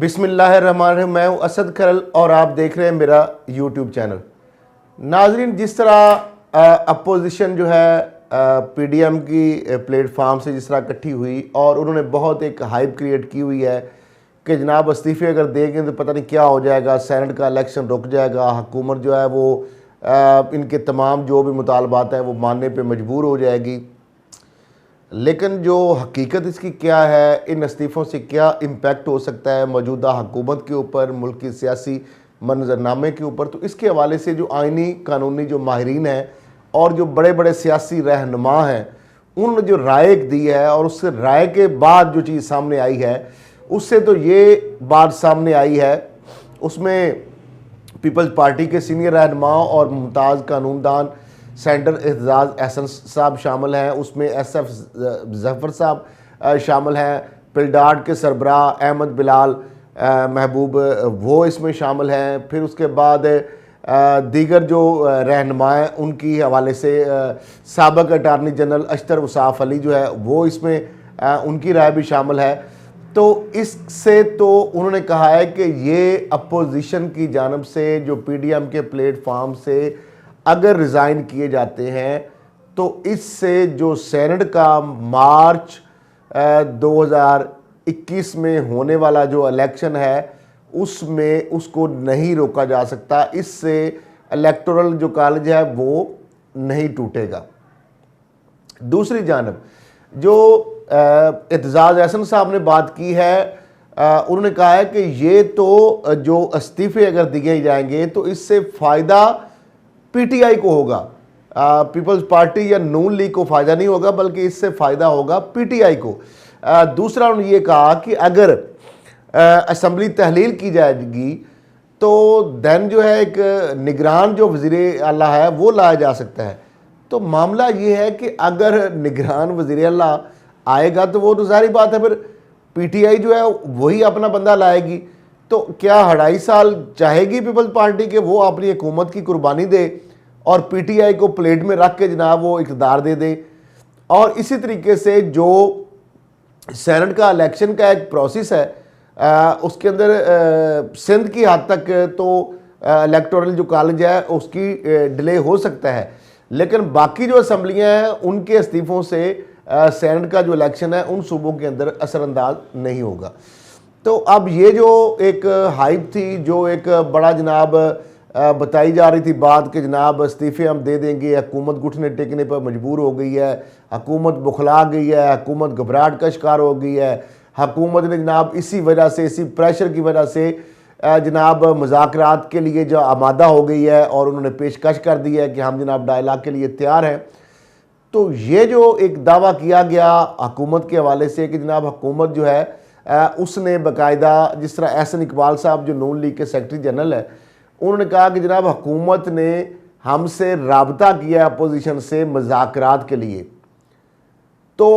बिस्मिल्लाहिर्रहमानिर्रहीम। मैं हूं असद खरल और आप देख रहे हैं मेरा यूट्यूब चैनल। नाजरीन, जिस तरह अपोजिशन जो है पीडीएम की प्लेटफार्म से जिस तरह इकट्ठी हुई और उन्होंने बहुत एक हाइप क्रिएट की हुई है कि जनाब इस्तीफ़े अगर देंगे तो पता नहीं क्या हो जाएगा, सेनेट का इलेक्शन रुक जाएगा, हुकूमत जो है वो इनके तमाम जो भी मुतालबात हैं वो मानने पे मजबूर हो जाएगी। लेकिन जो हकीकत इसकी क्या है, इन इस्तीफ़ों से क्या इम्पेक्ट हो सकता है मौजूदा हुकूमत के ऊपर, मुल्क की सियासी मंजरनामे के ऊपर, तो इसके हवाले से जो आइनी कानूनी जो माहिरीन हैं और जो बड़े बड़े सियासी रहनुमा हैं उन्होंने जो राय दी है और उस राय के बाद जो चीज़ सामने आई है उससे तो ये बात सामने आई है, उसमें पीपल्स पार्टी के सीनियर रहनुमा और मुमताज़ कानूनदान सेंटर एतजाज़ एहसन साहब शामिल हैं, उसमें SF जफ़र साहब शामिल हैं, पिलडार्ट के सरबरा अहमद बिलाल महबूब वो इसमें शामिल हैं। फिर उसके बाद दीगर जो रहनुमा हैं उनकी हवाले से साबिक़ अटारनी जनरल अशतर उसाफ़ अली जो है वो इसमें उनकी राय भी शामिल है। तो इससे तो उन्होंने कहा है कि ये अपोजिशन की जानब से जो PDM के प्लेटफार्म से अगर रिज़ाइन किए जाते हैं तो इससे जो सेनेट का मार्च 2021 में होने वाला जो इलेक्शन है उसमें उसको नहीं रोका जा सकता, इससे इलेक्टोरल जो कॉलेज है वो नहीं टूटेगा। दूसरी जानब जो एतजाज़ एहसन साहब ने बात की है, उन्होंने कहा है कि ये तो जो इस्तीफ़े अगर दिए जाएंगे तो इससे फ़ायदा PTI को होगा, पीपल्स पार्टी या नून लीग को फ़ायदा नहीं होगा बल्कि इससे फ़ायदा होगा PTI को। दूसरा उन्होंने ये कहा कि अगर असम्बली तहलील की जाएगी तो दैन जो है एक निगरान जो वज़ीर आला है वो लाया जा सकता है। तो मामला ये है कि अगर निगरान वज़ीर आला आएगा तो वो तो ज़ाहिर बात है फिर PTI जो है वही अपना बंदा लाएगी। तो क्या 2.5 साल चाहेगी पीपल्स पार्टी के वो अपनी हुकूमत की कुर्बानी दे और PTI को प्लेट में रख के जनाब वो इक़्तिदार दे दे। और इसी तरीके से जो सेनेट का इलेक्शन का एक प्रोसेस है उसके अंदर सिंध की हद तक तो इलेक्टोरल जो कॉलेज है उसकी डिले हो सकता है, लेकिन बाकी जो असम्बलियाँ हैं उनके इस्तीफ़ों से सेनेट का जो इलेक्शन है उन सूबों के अंदर असरअंदाज नहीं होगा। तो अब ये जो एक हाइप थी, जो एक बड़ा जनाब बताई जा रही थी बात कि जनाब इस्तीफ़े हम दे देंगे, हुकूमत घुटने टेकने पर मजबूर हो गई है, हुकूमत बुखला गई है, हुकूमत घबराहट का शिकार हो गई है, हुकूमत ने जनाब इसी वजह से, इसी प्रेशर की वजह से जनाब मुज़ाकरात के लिए जो आमादा हो गई है और उन्होंने पेशकश कर दी है कि हम जनाब डायलाग के लिए तैयार हैं। तो ये जो एक दावा किया गया हुकूमत के हवाले से कि जनाब हुकूमत जो है उसने बाकायदा, जिस तरह एहसन इकबाल साहब जो नून लीग के सेक्रेटरी जनरल है उन्होंने कहा कि जनाब हुकूमत ने हमसे राबता किया अपोजिशन से मुज़ाकरात के लिए। तो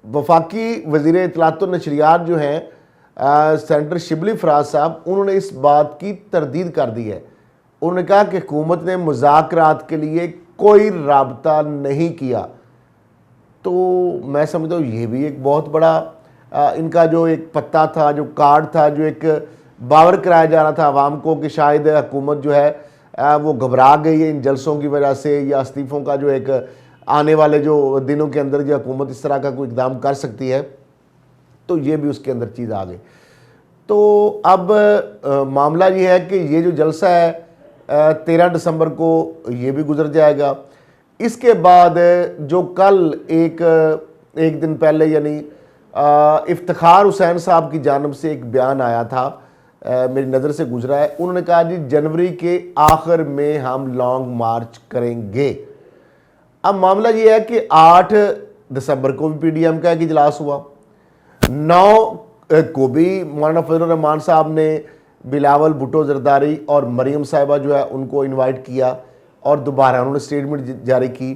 वफाकी वज़ीर इत्तलात व नशरियात जो हैं सेनेटर शिबली फराज साहब, उन्होंने इस बात की तरदीद कर दी है। उन्होंने कहा कि हुकूमत ने मुज़ाकरात के लिए कोई राबता नहीं किया। तो मैं समझता हूँ ये भी एक बहुत बड़ा इनका जो एक पत्ता था, जो कार्ड था, जो एक बावर कराया जा रहा था आवाम को कि शायद हुकूमत जो है वो घबरा गई है इन जलसों की वजह से, या इस्तीफ़ों का जो एक आने वाले जो दिनों के अंदर जो हुकूमत इस तरह का कोई इक़दाम कर सकती है, तो ये भी उसके अंदर चीज़ आ गई। तो अब मामला ये है कि ये जो जलसा है 13 दिसंबर को ये भी गुजर जाएगा। इसके बाद जो कल एक दिन पहले यानी इफ्तिखार हुसैन साहब की जानिब से एक बयान आया था, मेरी नज़र से गुजरा है। उन्होंने कहा जी जनवरी के आखिर में हम लॉन्ग मार्च करेंगे। अब मामला ये है कि 8 दिसंबर को भी PDM का एक इजलास हुआ, 9 को भी मौलाना फजल रहमान साहब ने बिलावल भुट्टो जरदारी और मरीम साहिबा जो है उनको इनवाइट किया और दोबारा उन्होंने स्टेटमेंट जारी की।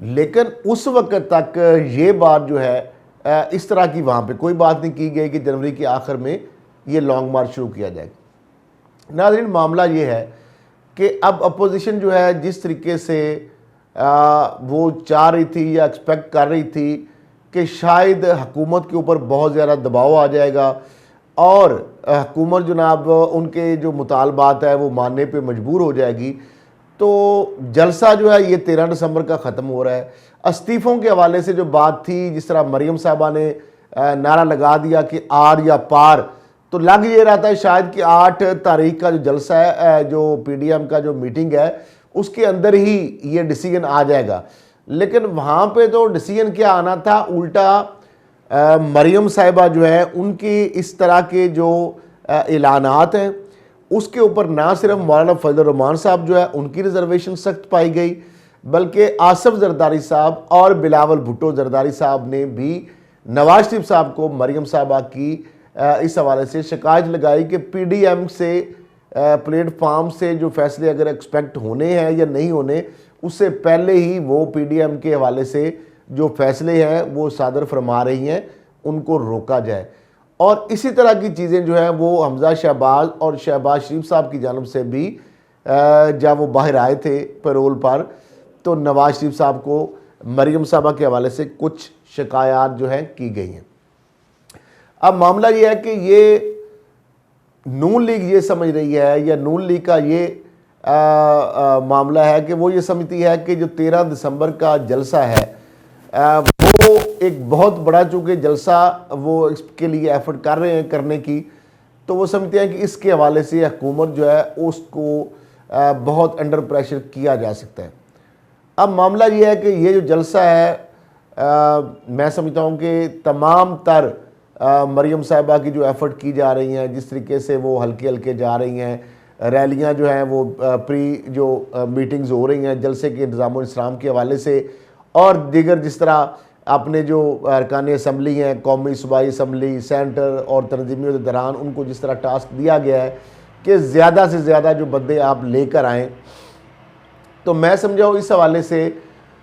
लेकिन उस वक्त तक ये बात जो है इस तरह की वहाँ पे कोई बात नहीं की गई कि जनवरी के आखिर में ये लॉन्ग मार्च शुरू किया जाएगा। नाज़रीन, मामला ये है कि अब अपोजिशन जो है जिस तरीके से वो चाह रही थी या एक्सपेक्ट कर रही थी कि शायद हुकूमत के ऊपर बहुत ज़्यादा दबाव आ जाएगा और हुकूमत जनाब उनके जो मुतालबात है वो मानने पे मजबूर हो जाएगी, तो जलसा जो है ये 13 दिसंबर का ख़त्म हो रहा है। इस्तीफ़ों के हवाले से जो बात थी, जिस तरह मरियम साहबा ने नारा लगा दिया कि आर या पार, तो लग ये रहा था शायद कि 8 तारीख का जो जलसा है, जो पीडीएम का जो मीटिंग है, उसके अंदर ही ये डिसीजन आ जाएगा। लेकिन वहाँ पे तो डिसीजन क्या आना था, उल्टा मरियम साहिबा जो है उनकी इस तरह के जो ऐलानात हैं उसके ऊपर ना सिर्फ मौलाना फजल रहमान साहब जो है उनकी रिजर्वेशन सख्त पाई गई, बल्कि आसफ जरदारी साहब और बिलावल भुट्टो जरदारी साहब ने भी नवाज शरीफ साहब को मरियम साहबा की इस हवाले से शिकायत लगाई कि पीडीएम से प्लेटफार्म से जो फैसले अगर एक्सपेक्ट होने हैं या नहीं होने, उससे पहले ही वो पीडीएम के हवाले से जो फैसले हैं वो सादर फरमा रही हैं, उनको रोका जाए। और इसी तरह की चीज़ें जो हैं वो हमजा शहबाज और शहबाज शरीफ साहब की जानब से भी जब वो बाहर आए थे पैरोल पर, तो नवाज शरीफ साहब को मरियम साहबा के हवाले से कुछ शिकायत जो हैं की गई हैं। अब मामला ये है कि ये नून लीग ये समझ रही है, या नून लीग का ये मामला है कि वो ये समझती है कि जो 13 दिसंबर का जलसा है वो एक बहुत बड़ा, चूँकि जलसा वो इसके लिए एफर्ट कर रहे हैं करने की, तो वो समझते हैं कि इसके हवाले से हुकूमत जो है उसको बहुत अंडर प्रेशर किया जा सकता है। अब मामला ये है कि ये जो जलसा है मैं समझता हूँ कि तमाम तर मरियम साहिबा की जो एफ़र्ट की जा रही हैं, जिस तरीके से वो हल्के हल्के जा रही हैं, रैलियाँ जो हैं वो प्री जो मीटिंग्स हो रही हैं जलसे के इंतज़ाम इस्लाम के हवाले से, और दीगर जिस तरह अपने जो अरकान असम्बली हैं, कौमी सूबाई असम्बली, सेंटर और तंजीमियों के दौरान उनको जिस तरह टास्क दिया गया है कि ज़्यादा से ज़्यादा जो बंदे आप लेकर आएँ, तो मैं समझाऊँ इस हवाले से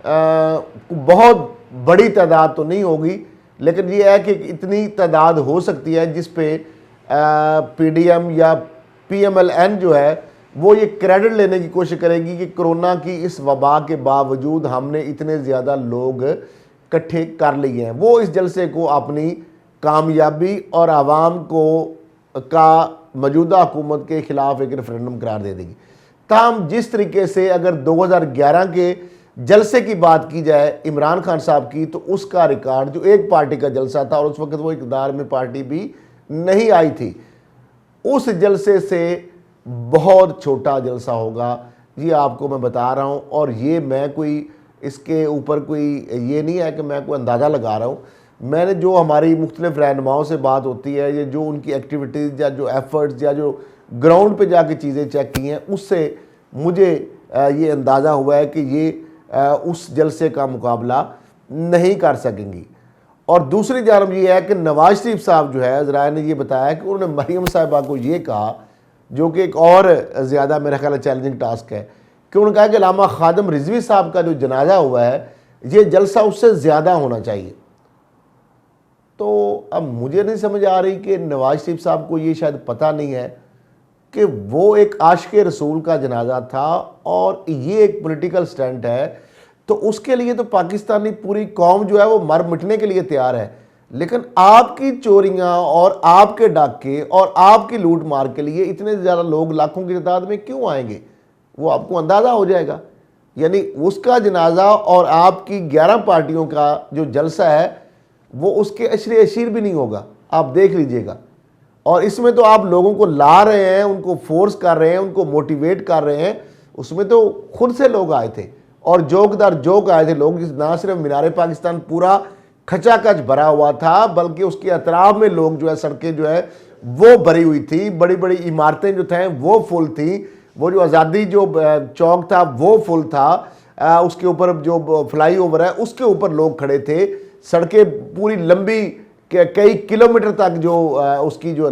बहुत बड़ी तादाद तो नहीं होगी, लेकिन ये है कि इतनी तादाद हो सकती है जिस पे पीडीएम या पीएमएलएन जो है वो ये क्रेडिट लेने की कोशिश करेगी कि कोरोना की इस वबा के बावजूद हमने इतने ज़्यादा लोग इकट्ठे कर लिए हैं। वो इस जलसे को अपनी कामयाबी और आवाम को का मौजूदा हुकूमत के ख़िलाफ़ एक रेफरेंडम करार दे देगी। ताहम जिस तरीके से अगर 2011 के जलसे की बात की जाए इमरान खान साहब की, तो उसका रिकॉर्ड जो एक पार्टी का जलसा था, और उस वक्त वो इक़्तिदार में पार्टी भी नहीं आई थी, उस जलसे से बहुत छोटा जलसा होगा, ये आपको मैं बता रहा हूँ। और ये मैं कोई इसके ऊपर कोई ये नहीं है कि मैं कोई अंदाज़ा लगा रहा हूँ, मैंने जो हमारी मुख्तलिफ रहनुमाओं से बात होती है, ये जो उनकी एक्टिविटीज़ या जो एफ़र्ट्स या जो ग्राउंड पे जाके चीज़ें चेक की हैं, उससे मुझे ये अंदाज़ा हुआ है कि ये उस जलसे का मुकाबला नहीं कर सकेंगी। और दूसरी जानब ये है कि नवाज शरीफ साहब जो है, ज़राए ने ये बताया कि उन्होंने मरियम साहिबा को ये कहा, जो कि एक और ज़्यादा मेरा ख्याल चैलेंजिंग टास्क है, कि उन्होंने कहा कि अल्लामा खादिम रिजवी साहब का जो जनाजा हुआ है, ये जलसा उससे ज़्यादा होना चाहिए। तो अब मुझे नहीं समझ आ रही कि नवाज शरीफ साहब को ये शायद पता नहीं है कि वो एक आशिक़ रसूल का जनाजा था और ये एक पॉलिटिकल स्टंट है, तो उसके लिए तो पाकिस्तानी पूरी कौम जो है वो मर मिटने के लिए तैयार है। लेकिन आपकी चोरियां और आपके डाके और आपकी लूट मार के लिए इतने ज़्यादा लोग लाखों की तादाद में क्यों आएंगे, वो आपको अंदाज़ा हो जाएगा। यानी उसका जनाजा और आपकी 11 पार्टियों का जो जलसा है वो उसके अशरे अशीर भी नहीं होगा, आप देख लीजिएगा। और इसमें तो आप लोगों को ला रहे हैं, उनको फोर्स कर रहे हैं, उनको मोटिवेट कर रहे हैं, उसमें तो खुद से लोग आए थे और जोकदार जोक आए थे लोग। ना सिर्फ मीनार पाकिस्तान पूरा खचाखच भरा हुआ था, बल्कि उसके अतराफ में लोग जो है, सड़कें जो है वो भरी हुई थी, बड़ी बड़ी इमारतें जो थे वो फुल थी, वो जो आज़ादी जो चौक था वो फुल था, उसके ऊपर जो फ्लाई ओवर है उसके ऊपर लोग खड़े थे, सड़कें पूरी लंबी कई किलोमीटर तक जो उसकी जो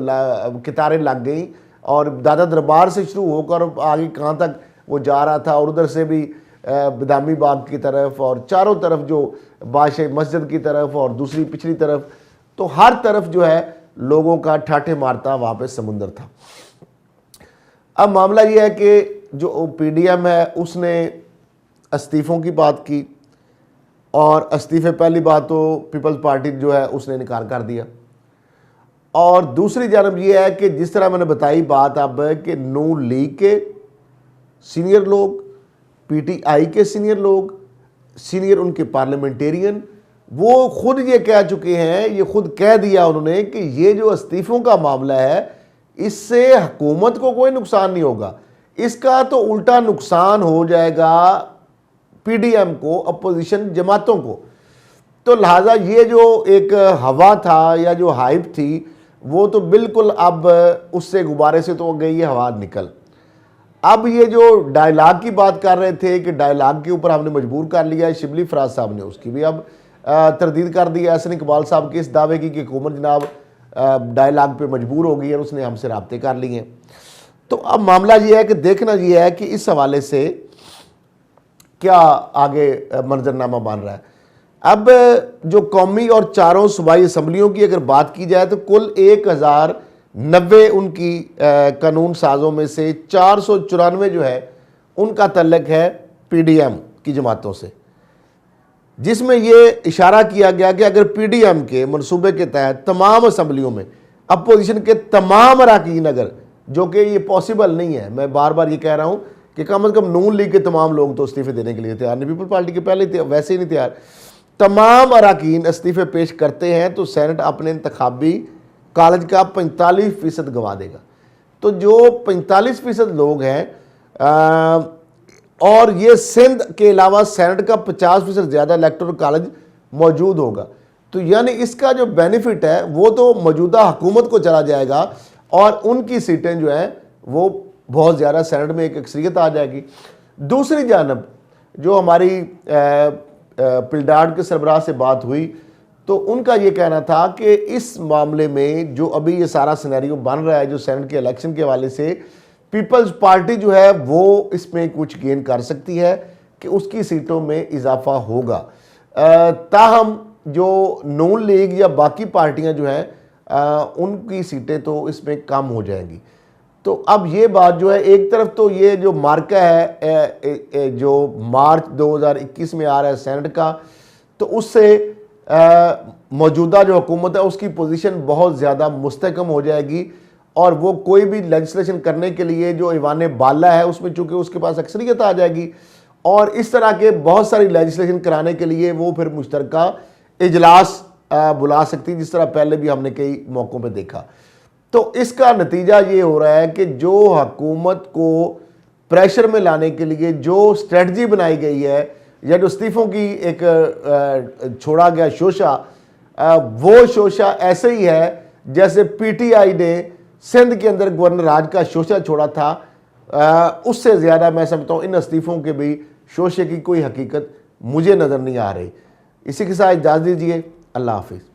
कितारें लग गई, और दादा दरबार से शुरू होकर आगे कहाँ तक वो जा रहा था, और उधर से भी बदामी बाग की तरफ और चारों तरफ जो बादशाह मस्जिद की तरफ और दूसरी पिछली तरफ, तो हर तरफ जो है लोगों का ठाठे मारता वहाँ पे समुंदर था। अब मामला ये है कि जो पीडीएम है उसने इस्तीफ़ों की बात की, और इस्तीफ़े पहली बात तो पीपल्स पार्टी जो है उसने इनकार कर दिया, और दूसरी जानब ये है कि जिस तरह मैंने बताई बात अब कि नून लीग के सीनियर लोग, पीटीआई के सीनियर लोग, सीनियर उनके पार्लियामेंटेरियन, वो खुद ये कह चुके हैं, ये खुद कह दिया उन्होंने कि ये जो इस्तीफ़ों का मामला है इससे हुकूमत को कोई नुकसान नहीं होगा, इसका तो उल्टा नुकसान हो जाएगा पीडीएम को, अपोजिशन जमातों को। तो लिहाजा ये जो एक हवा था या जो हाइप थी वो तो बिल्कुल अब उससे गुब्बारे से तो गई है हवा निकल। अब ये जो डायलॉग की बात कर रहे थे कि डायलॉग के ऊपर हमने मजबूर कर लिया है, शिबली फराज साहब ने उसकी भी अब तरदीद कर दी है। एहसन इकबाल साहब के इस दावे की कि हुकूमत जनाब डायलॉग पे मजबूर हो गई है और उसने हमसे राब्ते कर लिए हैं। तो अब मामला ये है कि देखना ये है कि इस हवाले से क्या आगे मंजरनामा बन रहा है। अब जो कौमी और चारों सूबाई असम्बलियों की अगर बात की जाए तो कुल 1090 उनकी कानून साजों में से 494 जो है उनका तल्लक है पीडीएम की जमातों से, जिसमें ये इशारा किया गया कि अगर पीडीएम के मनसूबे के तहत तमाम असम्बलियों में अपोजिशन के तमाम अरकान, अगर जो कि ये पॉसिबल नहीं है, मैं बार बार ये कह रहा हूँ कि कम से कम नून लीग के तमाम लोग तो इस्तीफे देने के लिए तैयार नहीं, पीपल पार्टी के पहले वैसे ही नहीं तैयार, तमाम अरकान इस्तीफे पेश करते हैं तो सेनेट अपने इंतखाबी कॉलेज का 45% गंवा देगा। तो जो 45% लोग हैं और ये सिंध के अलावा सेनेट का 50% ज़्यादा इलेक्टोरल कॉलेज मौजूद होगा, तो यानी इसका जो बेनिफिट है वो तो मौजूदा हुकूमत को चला जाएगा और उनकी सीटें जो हैं वो बहुत ज़्यादा सेनेट में एक अक्सरियत आ जाएगी। दूसरी जानब जो हमारी पिलडार्ड के सरबराह से बात हुई तो उनका ये कहना था कि इस मामले में जो अभी ये सारा सिनेरियो बन रहा है जो सेनेट के इलेक्शन के हवाले से, पीपल्स पार्टी जो है वो इसमें कुछ गेन कर सकती है कि उसकी सीटों में इजाफा होगा। ताहम जो नून लीग या बाकी पार्टियां जो हैं उनकी सीटें तो इसमें कम हो जाएंगी। तो अब ये बात जो है, एक तरफ तो ये जो मार्का है जो मार्च 2021 में आ रहा है सेनेट का, तो उससे मौजूदा जो हुकूमत है उसकी पोजीशन बहुत ज़्यादा मुस्तहकम हो जाएगी और वो कोई भी लेजिस्लेशन करने के लिए जो ईवान बाला है उसमें चूँकि उसके पास अक्सरियत आ जाएगी और इस तरह के बहुत सारी लेजिस्लेशन कराने के लिए वो फिर मुश्तरका इजलास बुला सकती, जिस तरह पहले भी हमने कई मौक़ों पे देखा। तो इसका नतीजा ये हो रहा है कि जो हुकूमत को प्रेशर में लाने के लिए जो स्ट्रेटजी बनाई गई है या जो इस्तीफ़ों की एक छोड़ा गया शोशा, वो शोशा ऐसे ही है जैसे पीटीआई ने सिंध के अंदर गवर्नर राज का शोशा छोड़ा था। उससे ज़्यादा मैं समझता हूँ इन इस्तीफ़ों के भी शोशे की कोई हकीकत मुझे नज़र नहीं आ रही। इसी के साथ इजाज़त दीजिए, अल्लाह हाफिज़।